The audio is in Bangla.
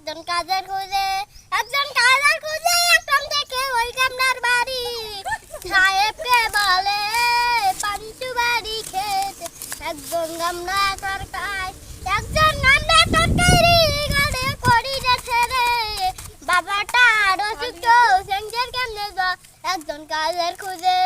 একজন কাজের খুঁজে একদম দেখে ওই কামনার বাড়ি সাহেবকে বলে পান্টু বাড়ি খেতে একজন গামলা তরকারি গাড়ে করি যাচ্ছে রে বাবাটা আরো সুস্থ সেঞ্জের কেমনে একজন কাজের খুঁজে